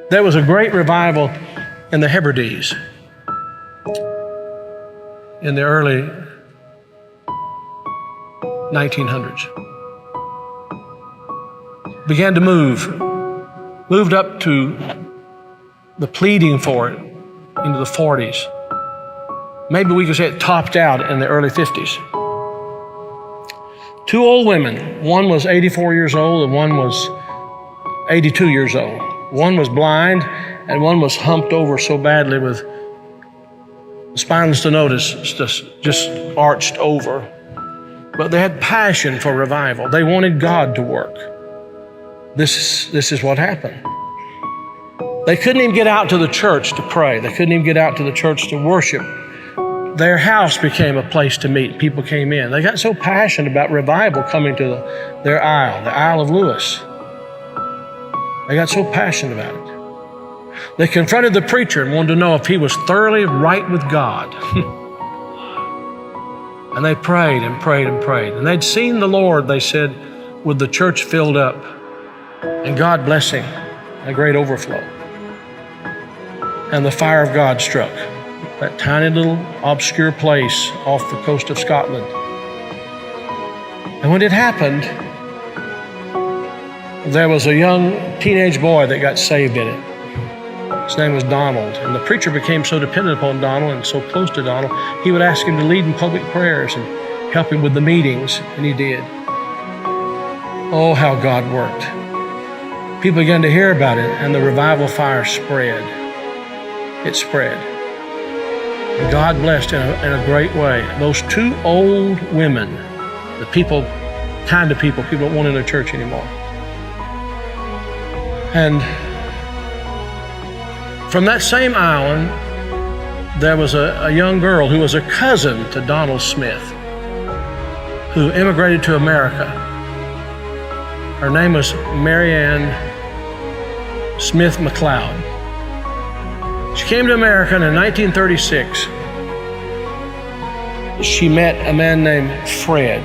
There was a great revival in the Hebrides in the early 1900s. Began to moved up to the pleading for it into the 40s. Maybe we could say it topped out in the early 50s. Two old women, one was 84 years old and one was 82 years old. One was blind and one was humped over so badly with spinal stenosis, just arched over. But they had passion for revival. They wanted God to work. This is what happened. They couldn't even get out to the church to pray. They couldn't even get out to the church to worship. Their house became a place to meet. People came in. They got so passionate about revival coming to their Isle, the Isle of Lewis. They got so passionate about it. They confronted the preacher and wanted to know if he was thoroughly right with God. And they prayed and prayed and prayed. And they'd seen the Lord, they said, with the church filled up and God blessing, a great overflow. And the fire of God struck that tiny little obscure place off the coast of Scotland. And when it happened, there was a young teenage boy that got saved in it. His name was Donald. And the preacher became so dependent upon Donald and so close to Donald, he would ask him to lead in public prayers and help him with the meetings, and he did. Oh, how God worked. People began to hear about it, and the revival fire spread. It spread. And God blessed in a great way. Those two old women, the kind of people don't want in their church anymore. And from that same island, there was a young girl who was a cousin to Donald Smith, who immigrated to America. Her name was Marianne Smith McLeod. She came to America in 1936. She met a man named Fred,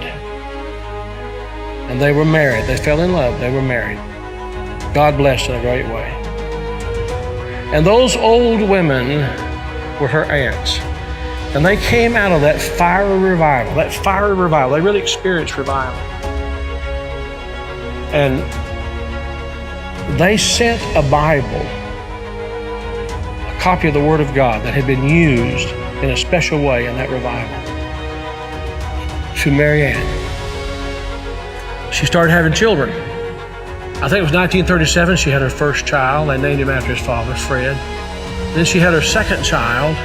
and they were married. They fell in love. They were married. God blessed in a great way. And those old women were her aunts. And they came out of that fiery revival, They really experienced revival. And they sent a Bible, a copy of the Word of God that had been used in a special way in that revival, to Marianne. She started having children. I think it was 1937, she had her first child. They named him after his father, Fred. Then she had her second child,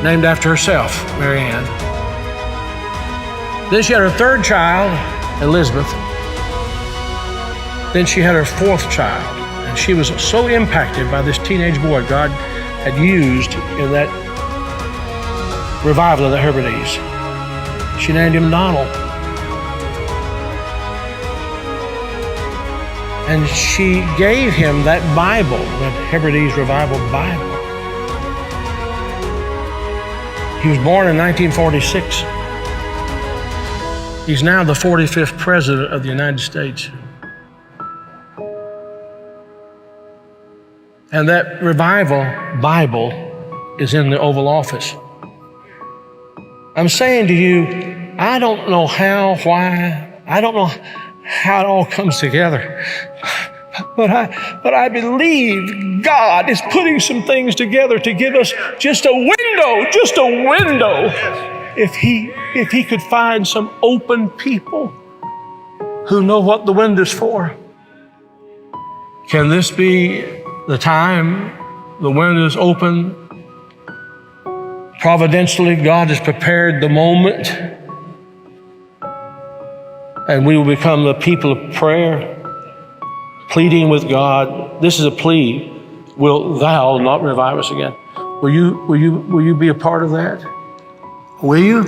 named after herself, Marianne. Then she had her third child, Elizabeth. Then she had her fourth child, and she was so impacted by this teenage boy God had used in that revival of the Hebrides. She named him Donald. And she gave him that Bible, that Hebrides Revival Bible. He was born in 1946. He's now the 45th President of the United States. And that Revival Bible is in the Oval Office. I'm saying to you, I don't know how, why, I don't know how it all comes together. But I believe God is putting some things together to give us just a window. If he could find some open people who know what the window's for. Can this be the time the window's open? Providentially, God has prepared the moment, and we will become the people of prayer, pleading with God. This is a plea. Will thou not revive us again? Will you be a part of that? Will you?